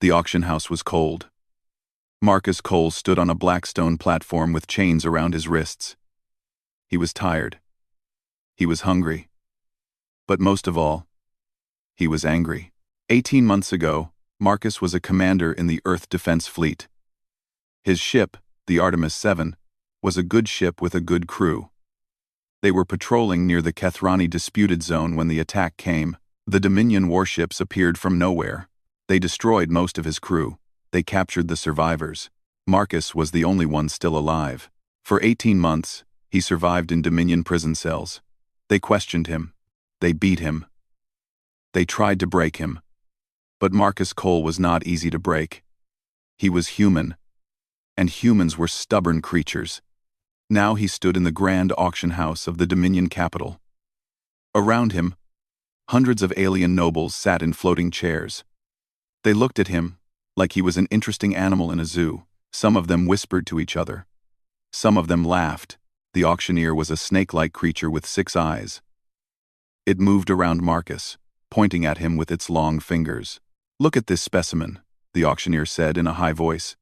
The auction house was cold. Marcus Cole stood on a black stone platform with chains around his wrists. He was tired. He was hungry. But most of all, he was angry. 18 months ago, Marcus was a commander in the Earth Defense Fleet. His ship, the Artemis 7, was a good ship with a good crew. They were patrolling near the Kethrani disputed zone when the attack came. The Dominion warships appeared from nowhere. They destroyed most of his crew. They captured the survivors. Marcus was the only one still alive. For 18 months, he survived in Dominion prison cells. They questioned him. They beat him. They tried to break him. But Marcus Cole was not easy to break. He was human. And humans were stubborn creatures. Now he stood in the grand auction house of the Dominion capital. Around him, hundreds of alien nobles sat in floating chairs. They looked at him like he was an interesting animal in a zoo. Some of them whispered to each other. Some of them laughed. The auctioneer was a snake-like creature with 6 eyes. It moved around Marcus, pointing at him with its long fingers. "Look at this specimen," the auctioneer said in a high voice.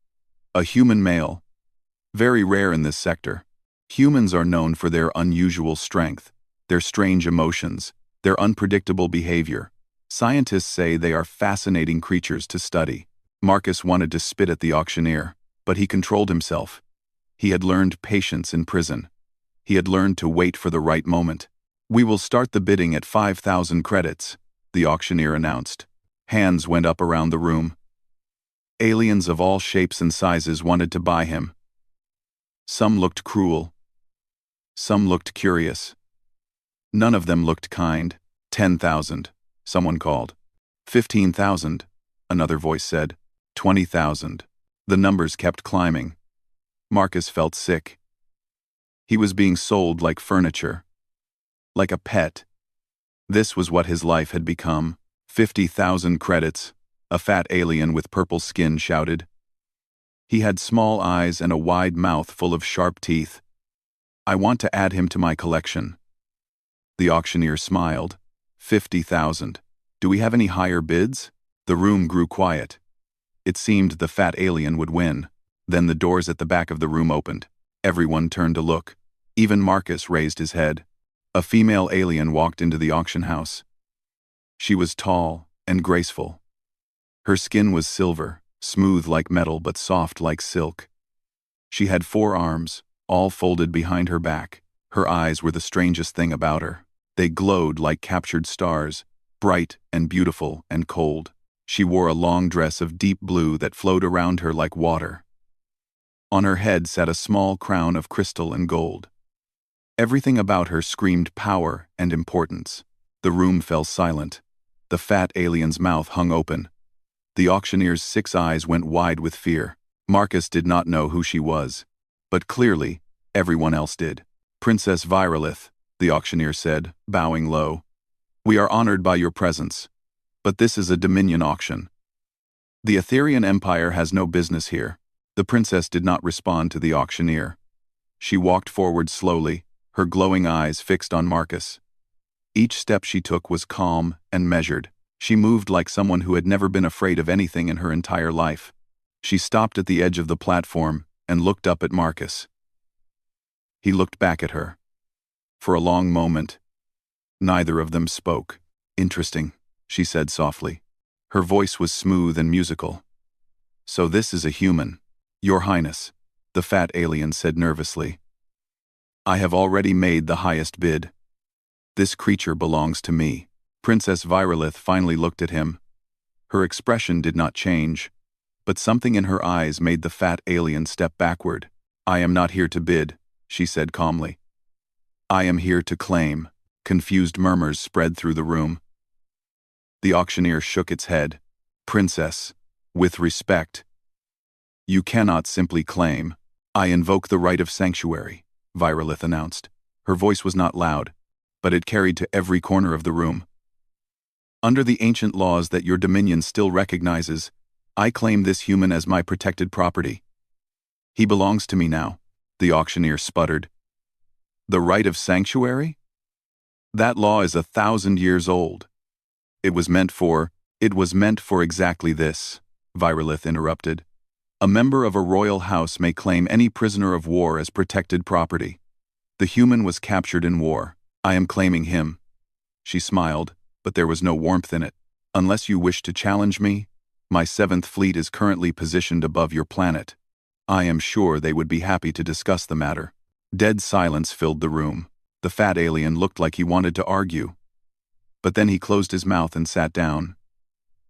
"A human male. Very rare in this sector. Humans are known for their unusual strength, their strange emotions, their unpredictable behavior. Scientists say they are fascinating creatures to study." Marcus wanted to spit at the auctioneer, but he controlled himself. He had learned patience in prison. He had learned to wait for the right moment. "We will start the bidding at 5,000 credits, the auctioneer announced. Hands went up around the room. Aliens of all shapes and sizes wanted to buy him. Some looked cruel. Some looked curious. None of them looked kind. 10,000, someone called. 15,000, another voice said. 20,000. The numbers kept climbing. Marcus felt sick. He was being sold like furniture. Like a pet. This was what his life had become. 50,000 credits, a fat alien with purple skin shouted. He had small eyes and a wide mouth full of sharp teeth. "I want to add him to my collection." The auctioneer smiled. 50,000. "Do we have any higher bids?" The room grew quiet. It seemed the fat alien would win. Then the doors at the back of the room opened. Everyone turned to look. Even Marcus raised his head. A female alien walked into the auction house. She was tall and graceful. Her skin was silver, smooth like metal but soft like silk. She had 4 arms, all folded behind her back. Her eyes were the strangest thing about her. They glowed like captured stars, bright and beautiful and cold. She wore a long dress of deep blue that flowed around her like water. On her head sat a small crown of crystal and gold. Everything about her screamed power and importance. The room fell silent. The fat alien's mouth hung open. The auctioneer's 6 eyes went wide with fear. Marcus did not know who she was. But clearly, everyone else did. "Princess Virolith," the auctioneer said, bowing low. "We are honored by your presence. But this is a Dominion auction. The Etherian Empire has no business here." The princess did not respond to the auctioneer. She walked forward slowly, her glowing eyes fixed on Marcus. Each step she took was calm and measured. She moved like someone who had never been afraid of anything in her entire life. She stopped at the edge of the platform and looked up at Marcus. He looked back at her. For a long moment, neither of them spoke. "Interesting," she said softly. Her voice was smooth and musical. "So this is a human." "Your Highness," the fat alien said nervously. "I have already made the highest bid. This creature belongs to me." Princess Virolith finally looked at him. Her expression did not change, but something in her eyes made the fat alien step backward. "I am not here to bid," she said calmly. "I am here to claim." Confused murmurs spread through the room. The auctioneer shook its head. "Princess, with respect, you cannot simply claim." "I invoke the right of sanctuary," Virolith announced. Her voice was not loud, but it carried to every corner of the room. "Under the ancient laws that your dominion still recognizes, I claim this human as my protected property. He belongs to me now," the auctioneer sputtered. "The right of sanctuary? That law is 1,000 years old. It was meant for exactly this," Virolith interrupted. A member of a royal house may claim any prisoner of war as protected property. The human was captured in war. I am claiming him. She smiled, but there was no warmth in it. Unless you wish to challenge me, my 7th Fleet is currently positioned above your planet. I am sure they would be happy to discuss the matter. Dead silence filled the room. The fat alien looked like he wanted to argue. But then he closed his mouth and sat down.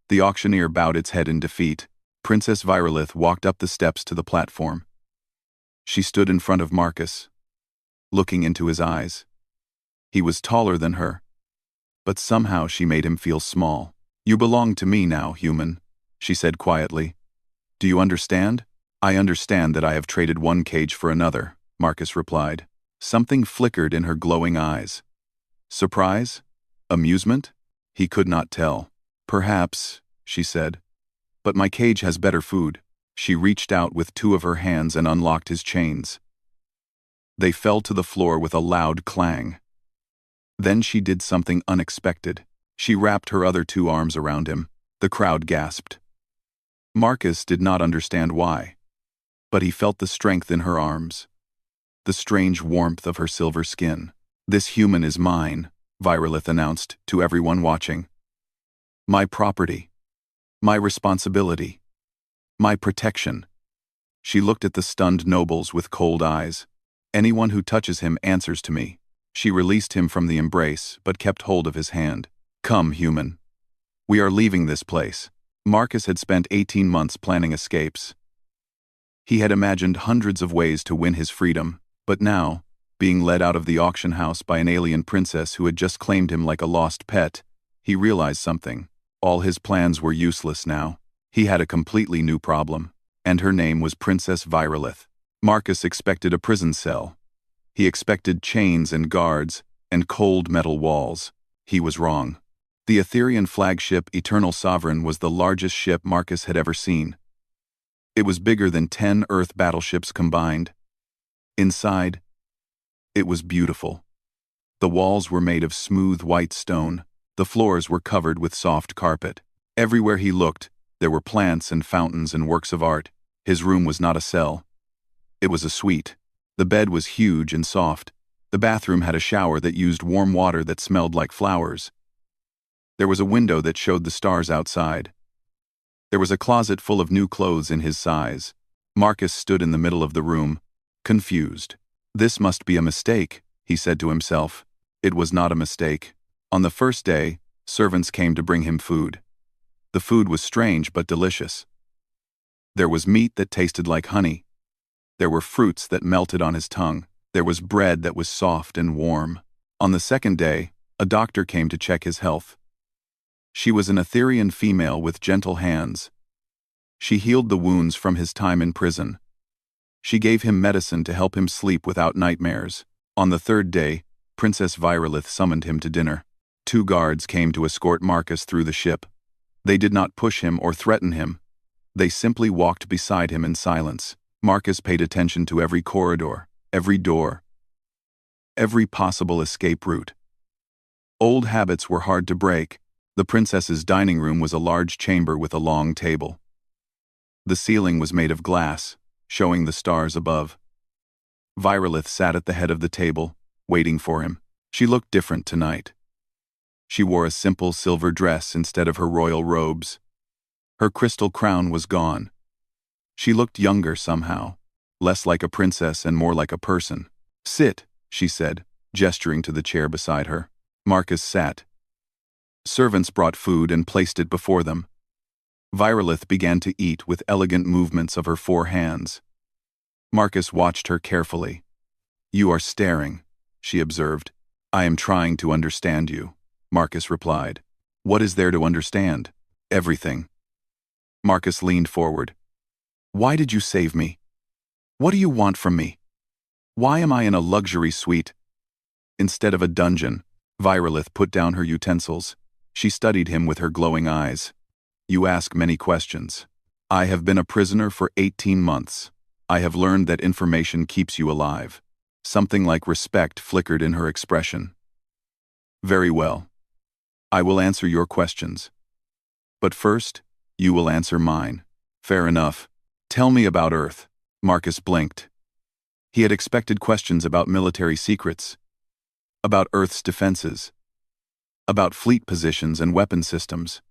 The auctioneer bowed its head in defeat. Princess Virolith walked up the steps to the platform. She stood in front of Marcus, looking into his eyes. He was taller than her, but somehow she made him feel small. You belong to me now, human, she said quietly. Do you understand? I understand that I have traded one cage for another, Marcus replied. Something flickered in her glowing eyes. Surprise? Amusement? He could not tell. Perhaps, she said. But my cage has better food. She reached out with 2 of her hands and unlocked his chains. They fell to the floor with a loud clang. Then she did something unexpected. She wrapped her other 2 arms around him. The crowd gasped. Marcus did not understand why, but he felt the strength in her arms, the strange warmth of her silver skin. This human is mine, Virolith announced to everyone watching. My property. My responsibility. My protection. She looked at the stunned nobles with cold eyes. Anyone who touches him answers to me. She released him from the embrace, but kept hold of his hand. Come, human. We are leaving this place. Marcus had spent 18 months planning escapes. He had imagined hundreds of ways to win his freedom, but now, being led out of the auction house by an alien princess who had just claimed him like a lost pet, he realized something. All his plans were useless now. He had a completely new problem, and her name was Princess Virolith. Marcus expected a prison cell. He expected chains and guards and cold metal walls. He was wrong. The Etherean flagship Eternal Sovereign was the largest ship Marcus had ever seen. It was bigger than 10 Earth battleships combined. Inside, it was beautiful. The walls were made of smooth white stone. The floors were covered with soft carpet. Everywhere he looked, there were plants and fountains and works of art. His room was not a cell. It was a suite. The bed was huge and soft. The bathroom had a shower that used warm water that smelled like flowers. There was a window that showed the stars outside. There was a closet full of new clothes in his size. Marcus stood in the middle of the room, confused. This must be a mistake, he said to himself. It was not a mistake. On the first day, servants came to bring him food. The food was strange but delicious. There was meat that tasted like honey. There were fruits that melted on his tongue. There was bread that was soft and warm. On the second day, a doctor came to check his health. She was an Etherean female with gentle hands. She healed the wounds from his time in prison. She gave him medicine to help him sleep without nightmares. On the third day, Princess Virolith summoned him to dinner. 2 guards came to escort Marcus through the ship. They did not push him or threaten him. They simply walked beside him in silence. Marcus paid attention to every corridor, every door, every possible escape route. Old habits were hard to break. The princess's dining room was a large chamber with a long table. The ceiling was made of glass, showing the stars above. Virolith sat at the head of the table, waiting for him. She looked different tonight. She wore a simple silver dress instead of her royal robes. Her crystal crown was gone. She looked younger somehow, less like a princess and more like a person. Sit, she said, gesturing to the chair beside her. Marcus sat. Servants brought food and placed it before them. Virolith began to eat with elegant movements of her 4 hands. Marcus watched her carefully. You are staring, she observed. I am trying to understand you, Marcus replied. What is there to understand? Everything. Marcus leaned forward. Why did you save me? What do you want from me? Why am I in a luxury suite instead of a dungeon? Virolith put down her utensils. She studied him with her glowing eyes. You ask many questions. I have been a prisoner for 18 months. I have learned that information keeps you alive. Something like respect flickered in her expression. Very well. I will answer your questions. But first, you will answer mine. Fair enough. Tell me about Earth. Marcus blinked. He had expected questions about military secrets, about Earth's defenses, about fleet positions and weapon systems.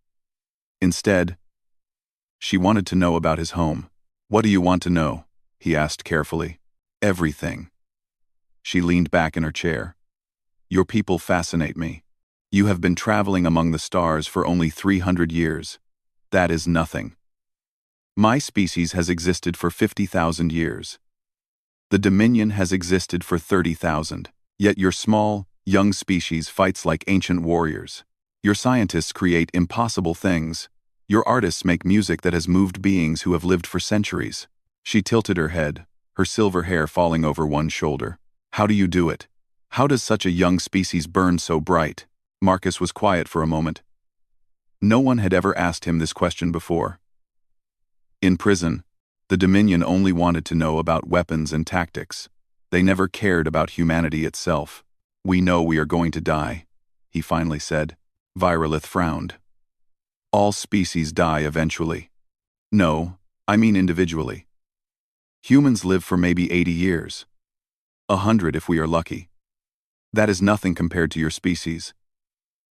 Instead, she wanted to know about his home. What do you want to know? He asked carefully. Everything. She leaned back in her chair. Your people fascinate me. You have been traveling among the stars for only 300 years. That is nothing. My species has existed for 50,000 years. The Dominion has existed for 30,000. Yet your small, young species fights like ancient warriors. Your scientists create impossible things. Your artists make music that has moved beings who have lived for centuries. She tilted her head, her silver hair falling over one shoulder. How do you do it? How does such a young species burn so bright? Marcus was quiet for a moment. No one had ever asked him this question before. In prison, the Dominion only wanted to know about weapons and tactics. They never cared about humanity itself. We know we are going to die, he finally said. Virolith frowned. All species die eventually. No, I mean individually. Humans live for maybe 80 years. 100 if we are lucky. That is nothing compared to your species.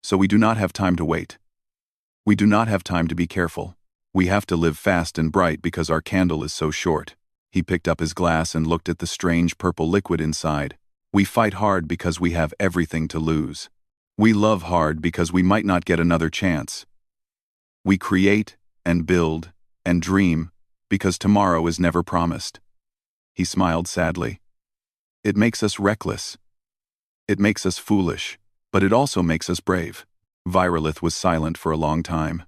So we do not have time to wait. We do not have time to be careful. We have to live fast and bright because our candle is so short. He picked up his glass and looked at the strange purple liquid inside. We fight hard because we have everything to lose. We love hard because we might not get another chance. We create and build and dream because tomorrow is never promised. He smiled sadly. It makes us reckless. It makes us foolish, but it also makes us brave. Virolith was silent for a long time.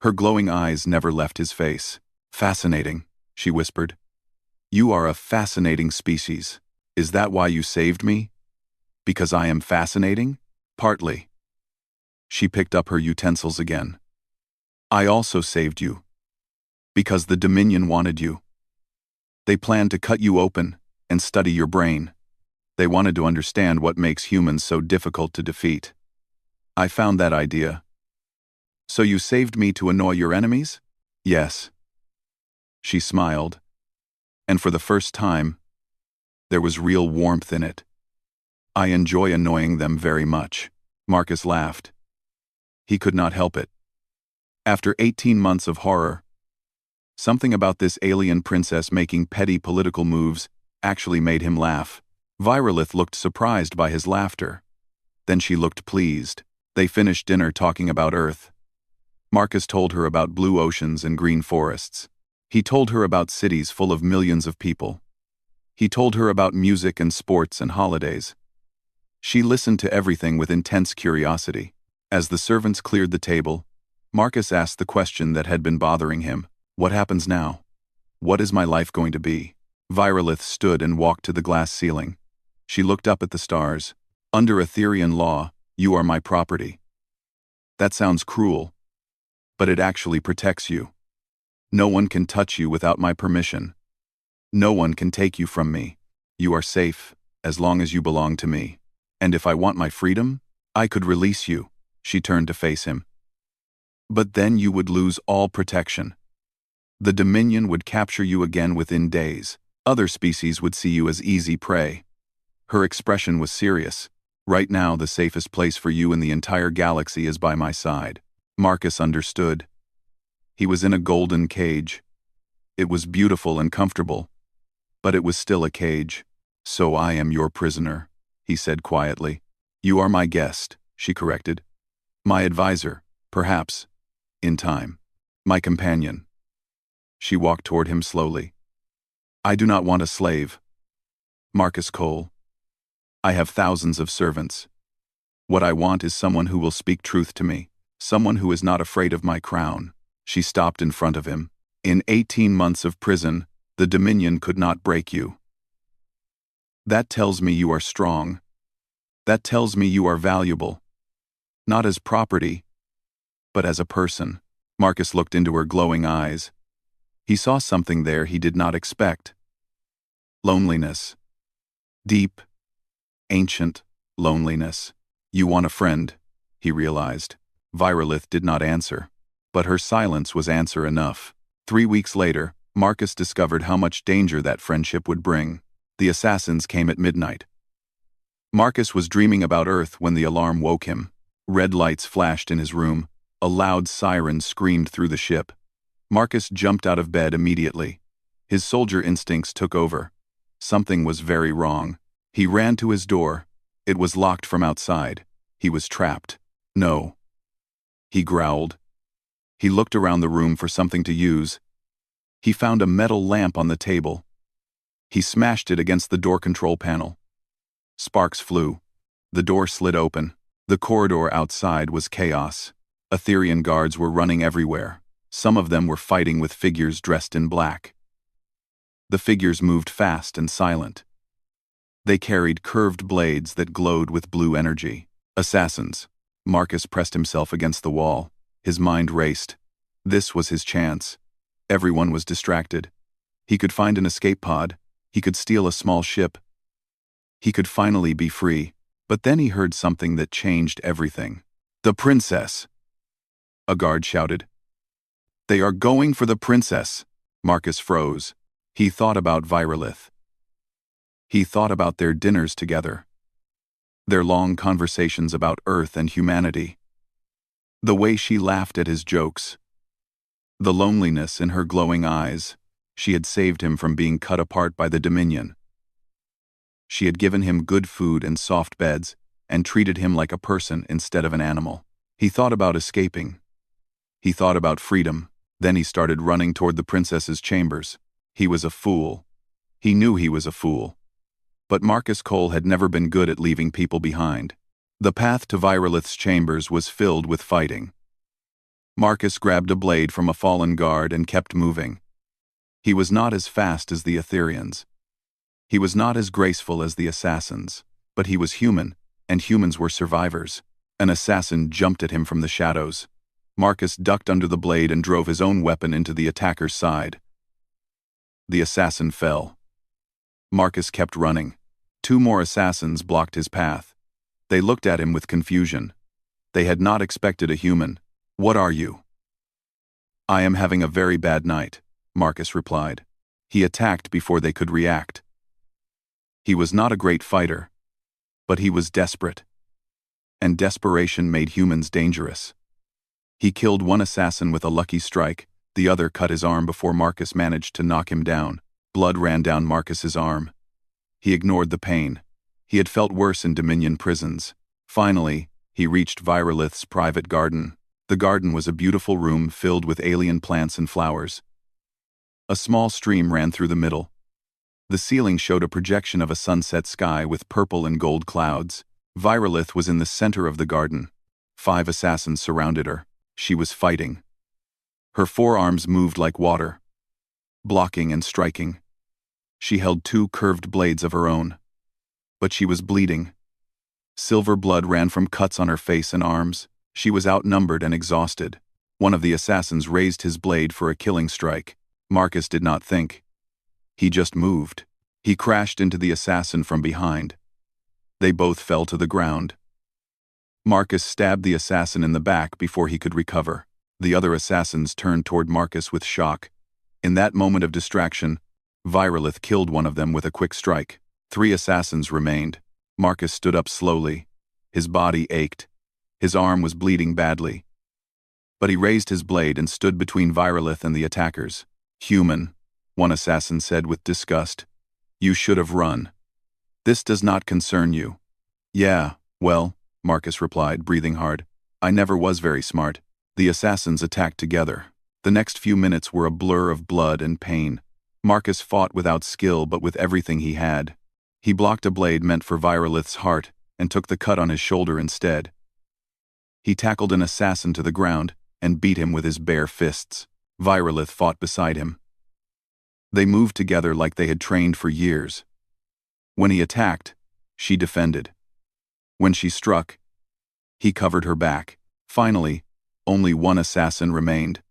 Her glowing eyes never left his face. Fascinating, she whispered. You are a fascinating species. Is that why you saved me? Because I am fascinating? Partly. She picked up her utensils again. I also saved you. Because the Dominion wanted you. They planned to cut you open and study your brain. They wanted to understand what makes humans so difficult to defeat. I found that idea. So you saved me to annoy your enemies? Yes. She smiled. And for the first time, there was real warmth in it. I enjoy annoying them very much. Marcus laughed. He could not help it. After 18 months of horror, something about this alien princess making petty political moves actually made him laugh. Virolith looked surprised by his laughter. Then she looked pleased. They finished dinner talking about Earth. Marcus told her about blue oceans and green forests. He told her about cities full of millions of people. He told her about music and sports and holidays. She listened to everything with intense curiosity. As the servants cleared the table, Marcus asked the question that had been bothering him. What happens now? What is my life going to be? Virolith stood and walked to the glass ceiling. She looked up at the stars. Under Etherian law, you are my property. That sounds cruel, but it actually protects you. No one can touch you without my permission. No one can take you from me. You are safe, as long as you belong to me. And if I want my freedom, I could release you. She turned to face him. But then you would lose all protection. The Dominion would capture you again within days. Other species would see you as easy prey. Her expression was serious. Right now, the safest place for you in the entire galaxy is by my side. Marcus understood. He was in a golden cage. It was beautiful and comfortable, but it was still a cage. So I am your prisoner, he said quietly. You are my guest, she corrected. My advisor, perhaps, in time. My companion. She walked toward him slowly. I do not want a slave. Marcus Cole. I have thousands of servants. What I want is someone who will speak truth to me, someone who is not afraid of my crown. She stopped in front of him. In 18 months of prison, the Dominion could not break you. That tells me you are strong. That tells me you are valuable. Not as property, but as a person. Marcus looked into her glowing eyes. He saw something there he did not expect. Loneliness. Deep, ancient loneliness. You want a friend, he realized. Virolith did not answer, but her silence was answer enough. 3 weeks later, Marcus discovered how much danger that friendship would bring. The assassins came at midnight. Marcus was dreaming about Earth when the alarm woke him. Red lights flashed in his room. A loud siren screamed through the ship. Marcus jumped out of bed immediately. His soldier instincts took over. Something was very wrong. He ran to his door. It was locked from outside. He was trapped. No. He growled. He looked around the room for something to use. He found a metal lamp on the table. He smashed it against the door control panel. Sparks flew. The door slid open. The corridor outside was chaos. Etherian guards were running everywhere. Some of them were fighting with figures dressed in black. The figures moved fast and silent. They carried curved blades that glowed with blue energy. Assassins. Marcus pressed himself against the wall. His mind raced. This was his chance. Everyone was distracted. He could find an escape pod. He could steal a small ship. He could finally be free. But then he heard something that changed everything. "The princess!" A guard shouted. "They are going for the princess!" Marcus froze. He thought about Virolith. He thought about their dinners together. Their long conversations about Earth and humanity. The way she laughed at his jokes. The loneliness in her glowing eyes. She had saved him from being cut apart by the Dominion. She had given him good food and soft beds, and treated him like a person instead of an animal. He thought about escaping. He thought about freedom. Then he started running toward the princess's chambers. He was a fool. He knew he was a fool. But Marcus Cole had never been good at leaving people behind. The path to Virolith's chambers was filled with fighting. Marcus grabbed a blade from a fallen guard and kept moving. He was not as fast as the Etherians. He was not as graceful as the assassins, but he was human, and humans were survivors. An assassin jumped at him from the shadows. Marcus ducked under the blade and drove his own weapon into the attacker's side. The assassin fell. Marcus kept running. 2 more assassins blocked his path. They looked at him with confusion. They had not expected a human. "What are you?" "I am having a very bad night," Marcus replied. He attacked before they could react. He was not a great fighter, but he was desperate. And desperation made humans dangerous. He killed one assassin with a lucky strike. The other cut his arm before Marcus managed to knock him down. Blood ran down Marcus's arm. He ignored the pain. He had felt worse in Dominion prisons. Finally, he reached Virolith's private garden. The garden was a beautiful room filled with alien plants and flowers. A small stream ran through the middle. The ceiling showed a projection of a sunset sky with purple and gold clouds. Virolith was in the center of the garden. 5 assassins surrounded her. She was fighting. Her forearms moved like water, blocking and striking. She held 2 curved blades of her own. But she was bleeding. Silver blood ran from cuts on her face and arms. She was outnumbered and exhausted. One of the assassins raised his blade for a killing strike. Marcus did not think. He just moved. He crashed into the assassin from behind. They both fell to the ground. Marcus stabbed the assassin in the back before he could recover. The other assassins turned toward Marcus with shock. In that moment of distraction, Virolith killed one of them with a quick strike. 3 assassins remained. Marcus stood up slowly. His body ached. His arm was bleeding badly. But he raised his blade and stood between Virolith and the attackers. "Human," one assassin said with disgust. "You should have run. This does not concern you." "Yeah, well," Marcus replied, breathing hard. "I never was very smart." The assassins attacked together. The next few minutes were a blur of blood and pain. Marcus fought without skill but with everything he had. He blocked a blade meant for Virolith's heart and took the cut on his shoulder instead. He tackled an assassin to the ground and beat him with his bare fists. Virolith fought beside him. They moved together like they had trained for years. When he attacked, she defended. When she struck, he covered her back. Finally, only one assassin remained.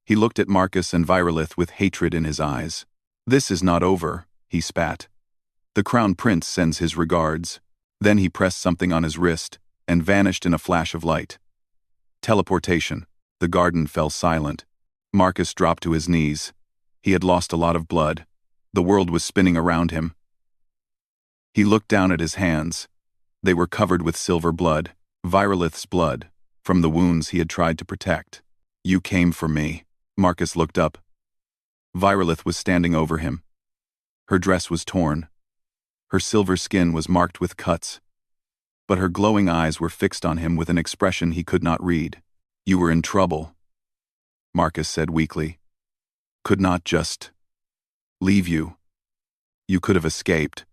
He looked at Marcus and Virolith with hatred in his eyes. "This is not over," he spat. "The Crown Prince sends his regards." Then he pressed something on his wrist and vanished in a flash of light. Teleportation. The garden fell silent. Marcus dropped to his knees. He had lost a lot of blood. The world was spinning around him. He looked down at his hands. They were covered with silver blood, Virolith's blood, from the wounds he had tried to protect. "You came for me." Marcus looked up. Virolith was standing over him. Her dress was torn. Her silver skin was marked with cuts. But her glowing eyes were fixed on him with an expression he could not read. "You were in trouble," Marcus said weakly. "Could not just leave you. You could have escaped."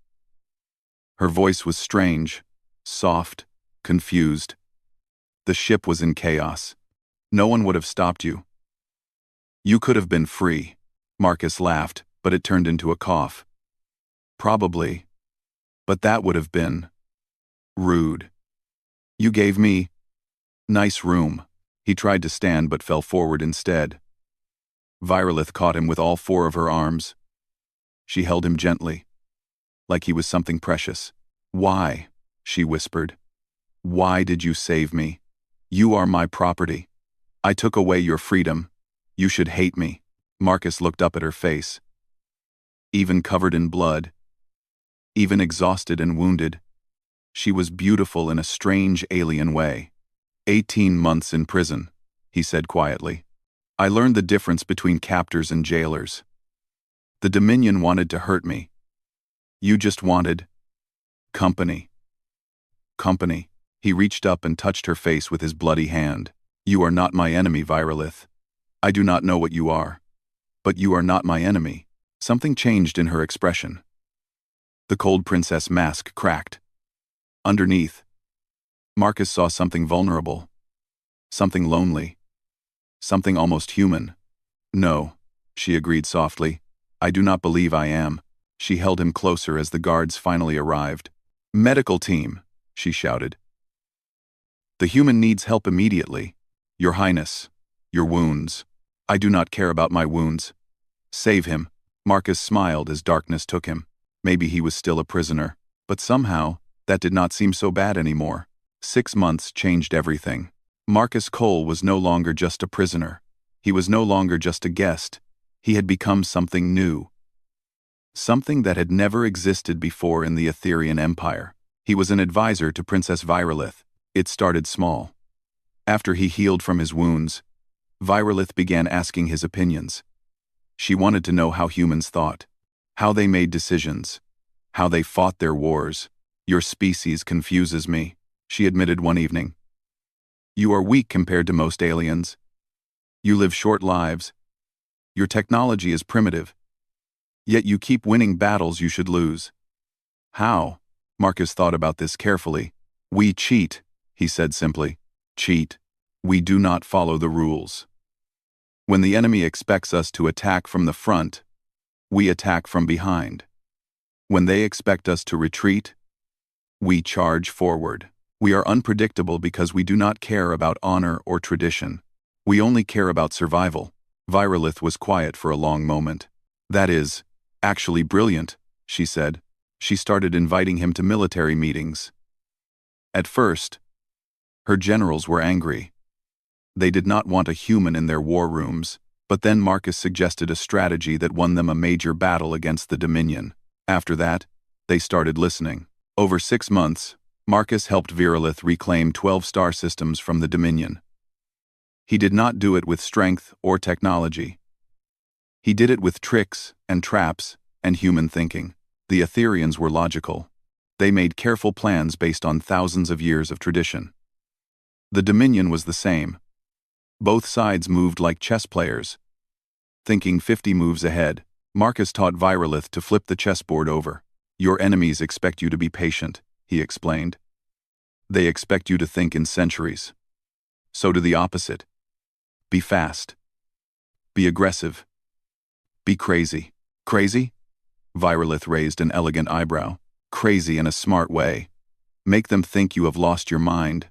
Her voice was strange, soft, confused. "The ship was in chaos. No one would have stopped you. You could have been free." Marcus laughed, but it turned into a cough. "Probably. But that would have been rude. You gave me nice room." He tried to stand but fell forward instead. Virolith caught him with all four of her arms. She held him gently, like he was something precious. "Why?" she whispered. "Why did you save me? You are my property. I took away your freedom. You should hate me." Marcus looked up at her face. Even covered in blood, even exhausted and wounded, she was beautiful in a strange alien way. 18 months in prison," he said quietly. "I learned the difference between captors and jailers. The Dominion wanted to hurt me. You just wanted company." "Company." He reached up and touched her face with his bloody hand. "You are not my enemy, Virolith. I do not know what you are. But you are not my enemy." Something changed in her expression. The cold princess mask cracked. Underneath, Marcus saw something vulnerable, something lonely, something almost human. "No," she agreed softly. "I do not believe I am." She held him closer as the guards finally arrived. "Medical team," she shouted. "The human needs help immediately. Your Highness, your wounds." "I do not care about my wounds. Save him." Marcus smiled as darkness took him. Maybe he was still a prisoner, but somehow, that did not seem so bad anymore. 6 months changed everything. Marcus Cole was no longer just a prisoner. He was no longer just a guest. He had become something new. Something that had never existed before in the Etherian Empire. He was an advisor to Princess Virolith. It started small. After he healed from his wounds, Virolith began asking his opinions. She wanted to know how humans thought, how they made decisions, how they fought their wars. "Your species confuses me," she admitted one evening. "You are weak compared to most aliens. You live short lives. Your technology is primitive. Yet you keep winning battles you should lose." "How?" Marcus thought about this carefully. "We cheat," he said simply. "Cheat. We do not follow the rules. When the enemy expects us to attack from the front, we attack from behind. When they expect us to retreat, we charge forward. We are unpredictable because we do not care about honor or tradition. We only care about survival." Virolith was quiet for a long moment. "That is actually brilliant," she said. She started inviting him to military meetings. At first, her generals were angry. They did not want a human in their war rooms, but then Marcus suggested a strategy that won them a major battle against the Dominion. After that, they started listening. Over 6 months, Marcus helped Virolith reclaim 12 star systems from the Dominion. He did not do it with strength or technology. He did it with tricks and traps and human thinking. The Etherians were logical. They made careful plans based on thousands of years of tradition. The Dominion was the same. Both sides moved like chess players, thinking 50 moves ahead. Marcus taught Virolith to flip the chessboard over. "Your enemies expect you to be patient," he explained. "They expect you to think in centuries. So do the opposite. Be fast. Be aggressive. Be crazy." "Crazy?" Virolith raised an elegant eyebrow. "Crazy in a smart way. Make them think you have lost your mind.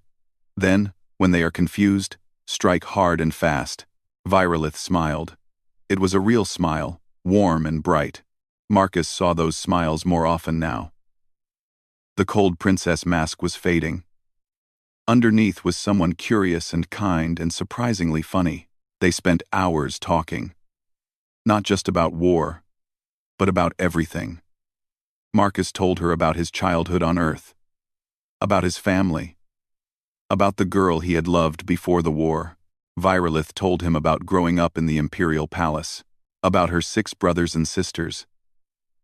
Then, when they are confused, strike hard and fast." Virolith smiled. It was a real smile, warm and bright. Marcus saw those smiles more often now. The cold princess mask was fading. Underneath was someone curious and kind and surprisingly funny. They spent hours talking. Not just about war, but about everything. Marcus told her about his childhood on Earth, about his family, about the girl he had loved before the war. Virolith told him about growing up in the Imperial Palace, about her 6 brothers and sisters,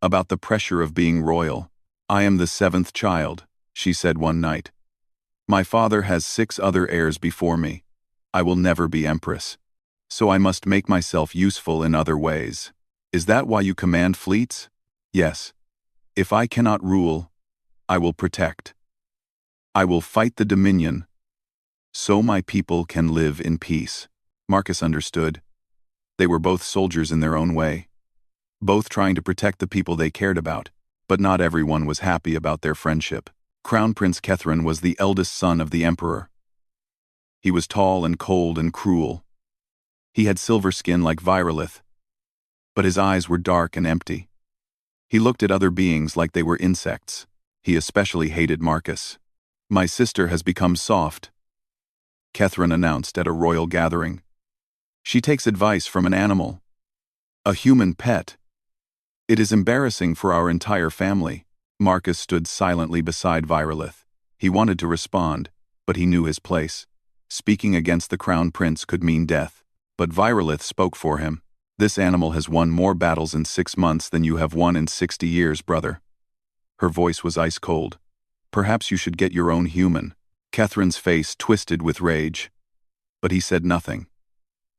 about the pressure of being royal. "I am the 7th child," she said one night. "My father has 6 other heirs before me. I will never be empress. So I must make myself useful in other ways." "Is that why you command fleets?" "Yes. If I cannot rule, I will protect. I will fight the Dominion, so my people can live in peace." Marcus understood. They were both soldiers in their own way, both trying to protect the people they cared about, but not everyone was happy about their friendship. Crown Prince Kethrin was the eldest son of the Emperor. He was tall and cold and cruel. He had silver skin like Virolith, but his eyes were dark and empty. He looked at other beings like they were insects. He especially hated Marcus. "My sister has become soft," Kethrin announced at a royal gathering. "She takes advice from an animal, a human pet. It is embarrassing for our entire family." Marcus stood silently beside Virolith. He wanted to respond, but he knew his place. Speaking against the crown prince could mean death. But Virolith spoke for him. "This animal has won more battles in 6 months than you have won in 60 years, brother." Her voice was ice cold. "Perhaps you should get your own human." Kethrin's face twisted with rage. But he said nothing.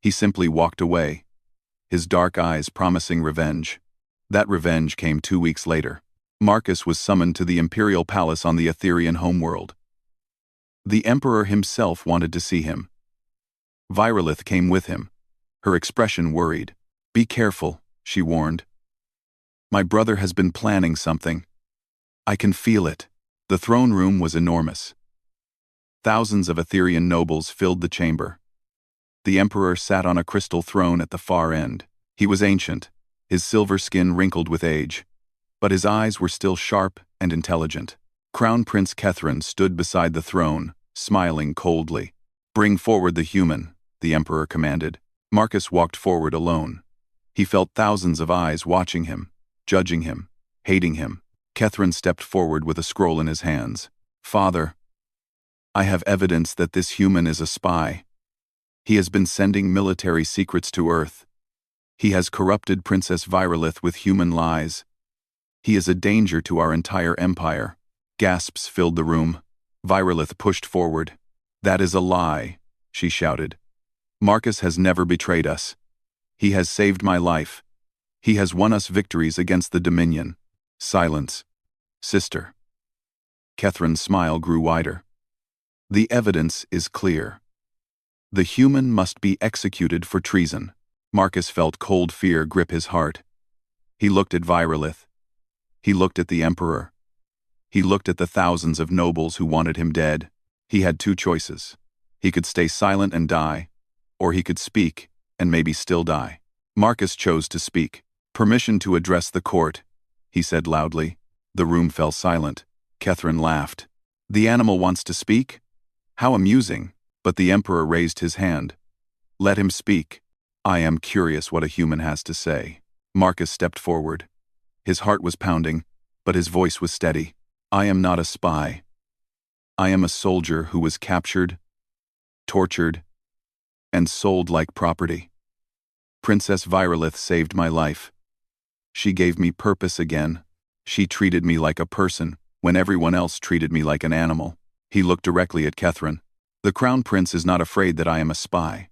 He simply walked away, his dark eyes promising revenge. That revenge came 2 weeks later. Marcus was summoned to the Imperial Palace on the Etherian homeworld. The Emperor himself wanted to see him. Virolith came with him, her expression worried. "Be careful," she warned. "My brother has been planning something. I can feel it." The throne room was enormous. Thousands of Etherian nobles filled the chamber. The Emperor sat on a crystal throne at the far end. He was ancient, his silver skin wrinkled with age, but his eyes were still sharp and intelligent. Crown Prince Kethrin stood beside the throne, smiling coldly. "Bring forward the human," the Emperor commanded. Marcus walked forward alone. He felt thousands of eyes watching him, judging him, hating him. Kethrin stepped forward with a scroll in his hands. "Father, I have evidence that this human is a spy. He has been sending military secrets to Earth. He has corrupted Princess Virolith with human lies. He is a danger to our entire empire." Gasps filled the room. Virolith pushed forward. "That is a lie," she shouted. "Marcus has never betrayed us. He has saved my life. He has won us victories against the Dominion." "Silence, sister." Kethrin's smile grew wider. "The evidence is clear. The human must be executed for treason." Marcus felt cold fear grip his heart. He looked at Virolith. He looked at the Emperor. He looked at the thousands of nobles who wanted him dead. He had 2 choices. He could stay silent and die, or he could speak and maybe still die. Marcus chose to speak. "Permission to address the court," he said loudly. The room fell silent. Kethrin laughed. "The animal wants to speak? How amusing." But the Emperor raised his hand. "Let him speak. I am curious what a human has to say." Marcus stepped forward. His heart was pounding, but his voice was steady. "I am not a spy. I am a soldier who was captured, tortured, and sold like property. Princess Virolith saved my life. She gave me purpose again. She treated me like a person when everyone else treated me like an animal." He looked directly at Kethrin. "The Crown Prince is not afraid that I am a spy.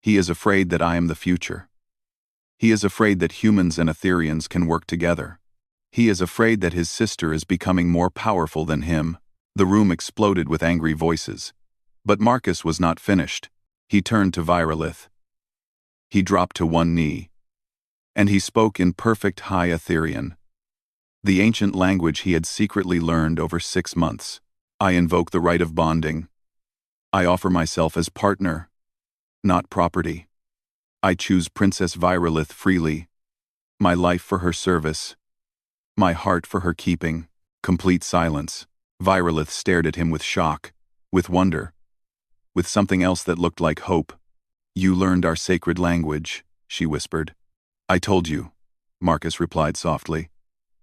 He is afraid that I am the future. He is afraid that humans and Etherians can work together. He is afraid that his sister is becoming more powerful than him." The room exploded with angry voices. But Marcus was not finished. He turned to Virolith. He dropped to one knee. And he spoke in perfect High Etherian, the ancient language he had secretly learned over 6 months. "I invoke the right of bonding. I offer myself as partner, not property. I choose Princess Virolith freely, my life for her service, my heart for her keeping." Complete silence. Virolith stared at him with shock, with wonder, with something else that looked like hope. You learned our sacred language, she whispered. I told you, Marcus replied softly.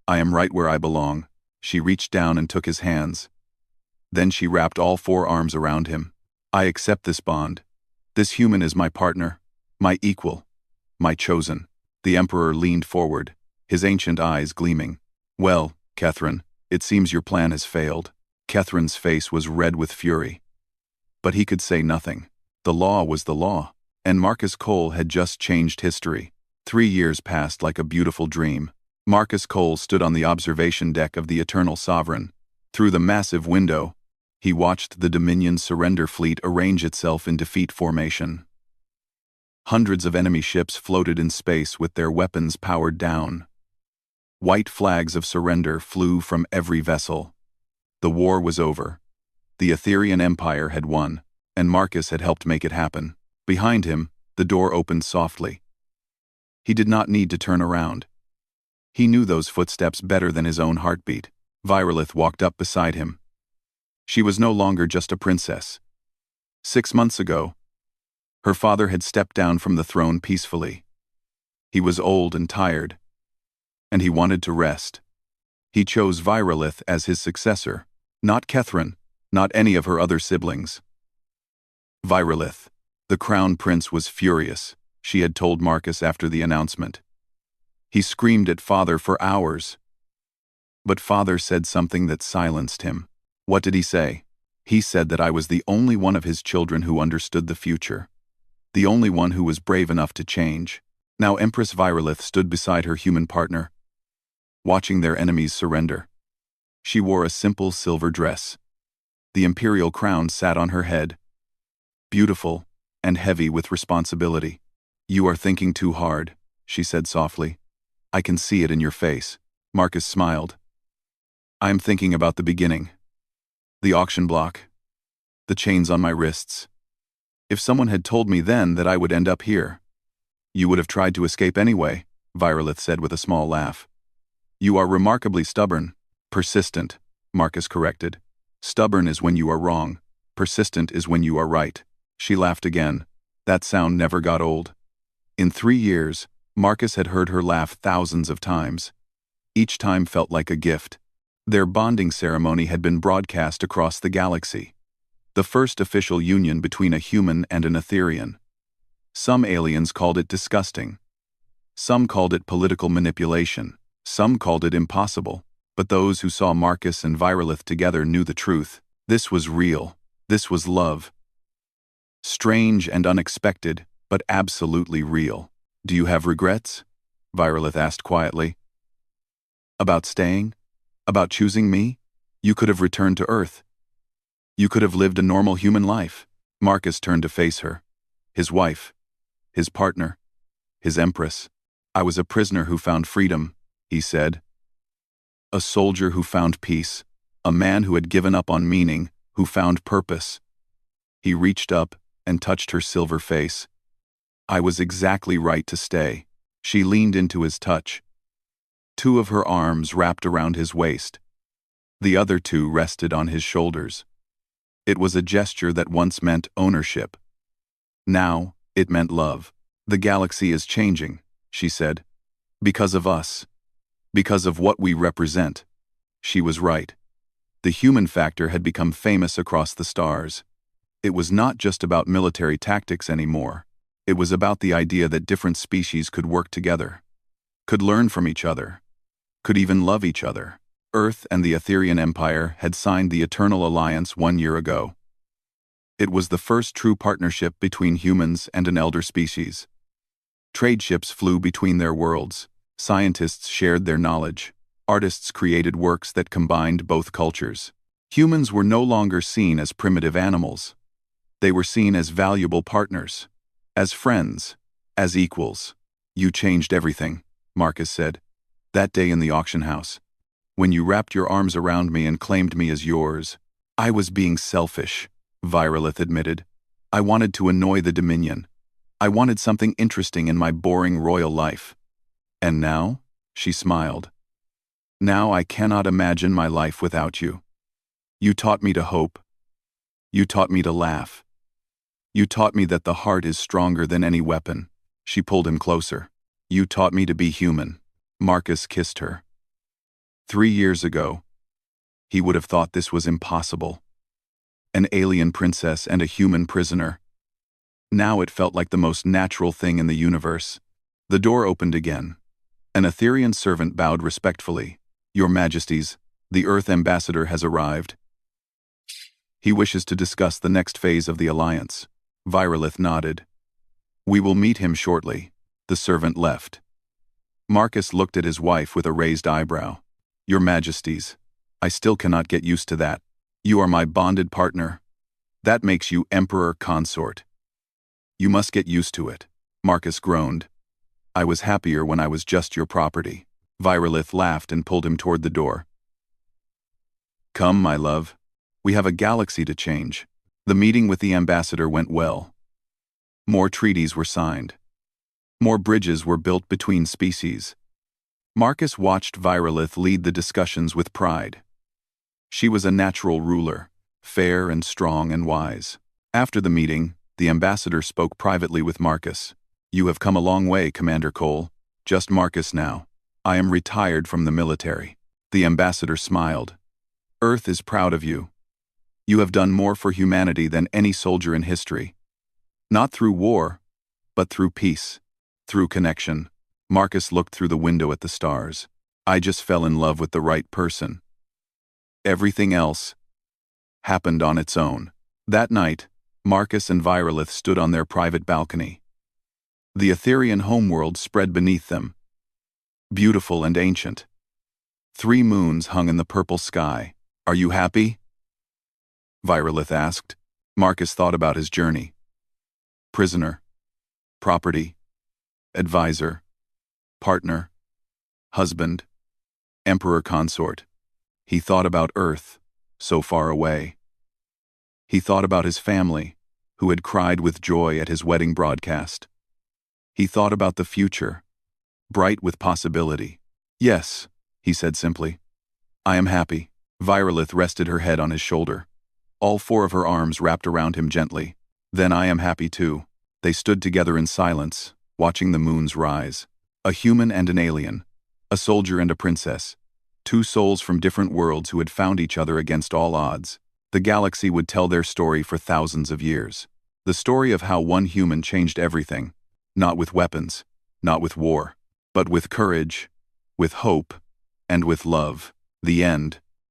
I am right where I belong. She reached down and took his hands. Then she wrapped all 4 arms around him. I accept this bond. This human is my partner, my equal, my chosen. The Emperor leaned forward, his ancient eyes gleaming. Well, Catherine, it seems your plan has failed. Catherine's face was red with fury. But he could say nothing. The law was the law, and Marcus Cole had just changed history. 3 years passed like a beautiful dream. Marcus Cole stood on the observation deck of the Eternal Sovereign. Through the massive window, he watched the Dominion's surrender fleet arrange itself in defeat formation. Hundreds of enemy ships floated in space with their weapons powered down. White flags of surrender flew from every vessel. The war was over. The Etherean Empire had won, and Marcus had helped make it happen. Behind him, the door opened softly. He did not need to turn around. He knew those footsteps better than his own heartbeat. Virolith walked up beside him. She was no longer just a princess. 6 months ago, her father had stepped down from the throne peacefully. He was old and tired, and he wanted to rest. He chose Virolith as his successor, not Catherine, not any of her other siblings. Virolith, the crown prince, was furious, she had told Marcus after the announcement. He screamed at Father for hours. But Father said something that silenced him. What did he say? He said that I was the only one of his children who understood the future. The only one who was brave enough to change. Now Empress Virolith stood beside her human partner, watching their enemies surrender. She wore a simple silver dress. The imperial crown sat on her head, beautiful and heavy with responsibility. You are thinking too hard, she said softly. I can see it in your face. Marcus smiled. I am thinking about the beginning. The auction block. The chains on my wrists. If someone had told me then that I would end up here. You would have tried to escape anyway, Virolith said with a small laugh. You are remarkably stubborn. Persistent, Marcus corrected. Stubborn is when you are wrong. Persistent is when you are right. She laughed again. That sound never got old. In 3 years, Marcus had heard her laugh thousands of times. Each time felt like a gift. Their bonding ceremony had been broadcast across the galaxy. The first official union between a human and an Etherean. Some aliens called it disgusting. Some called it political manipulation. Some called it impossible. But those who saw Marcus and Virolith together knew the truth. This was real. This was love. Strange and unexpected, but absolutely real. Do you have regrets? Virolith asked quietly. About staying? About choosing me? You could have returned to Earth. You could have lived a normal human life. Marcus turned to face her. His wife. His partner. His empress. I was a prisoner who found freedom, he said. A soldier who found peace. A man who had given up on meaning, who found purpose. He reached up and touched her silver face. I was exactly right to stay. She leaned into his touch. 2 of her arms wrapped around his waist. The other 2 rested on his shoulders. It was a gesture that once meant ownership. Now, it meant love. The galaxy is changing, she said. Because of us. Because of what we represent. She was right. The human factor had become famous across the stars. It was not just about military tactics anymore. It was about the idea that different species could work together, could learn from each other, could even love each other. Earth and the Etherean Empire had signed the Eternal Alliance 1 year ago. It was the first true partnership between humans and an elder species. Trade ships flew between their worlds. Scientists shared their knowledge. Artists created works that combined both cultures. Humans were no longer seen as primitive animals. They were seen as valuable partners, as friends, as equals. You changed everything, Marcus said. That day in the auction house. When you wrapped your arms around me and claimed me as yours. I was being selfish, Virolith admitted. I wanted to annoy the Dominion. I wanted something interesting in my boring royal life. And now? She smiled. Now I cannot imagine my life without you. You taught me to hope. You taught me to laugh. You taught me that the heart is stronger than any weapon. She pulled him closer. You taught me to be human. Marcus kissed her. 3 years ago, he would have thought this was impossible. An alien princess and a human prisoner. Now it felt like the most natural thing in the universe. The door opened again. An Etherean servant bowed respectfully. Your Majesties, the Earth Ambassador has arrived. He wishes to discuss the next phase of the alliance. Virolith nodded. We will meet him shortly. The servant left. Marcus looked at his wife with a raised eyebrow. Your Majesties, I still cannot get used to that. You are my bonded partner. That makes you Emperor Consort. You must get used to it. Marcus groaned. I was happier when I was just your property. Virolith laughed and pulled him toward the door. Come, my love. We have a galaxy to change. The meeting with the ambassador went well. More treaties were signed. More bridges were built between species. Marcus watched Virolith lead the discussions with pride. She was a natural ruler, fair and strong and wise. After the meeting, the ambassador spoke privately with Marcus. You have come a long way, Commander Cole. Just Marcus now. I am retired from the military. The ambassador smiled. Earth is proud of you. You have done more for humanity than any soldier in history. Not through war, but through peace, through connection. Marcus looked through the window at the stars. I just fell in love with the right person. Everything else happened on its own. That night, Marcus and Virolith stood on their private balcony. The Etherean homeworld spread beneath them, beautiful and ancient. 3 moons hung in the purple sky. Are you happy? Virolith asked. Marcus thought about his journey. Prisoner, property, advisor, partner, husband, Emperor Consort. He thought about Earth, so far away. He thought about his family, who had cried with joy at his wedding broadcast. He thought about the future, bright with possibility. Yes, he said simply. I am happy. Virolith rested her head on his shoulder. All 4 of her arms wrapped around him gently. Then I am happy too. They stood together in silence, watching the moons rise. A human and an alien. A soldier and a princess. 2 souls from different worlds who had found each other against all odds. The galaxy would tell their story for thousands of years. The story of how one human changed everything. Not with weapons, not with war, but with courage, with hope, and with love. The end.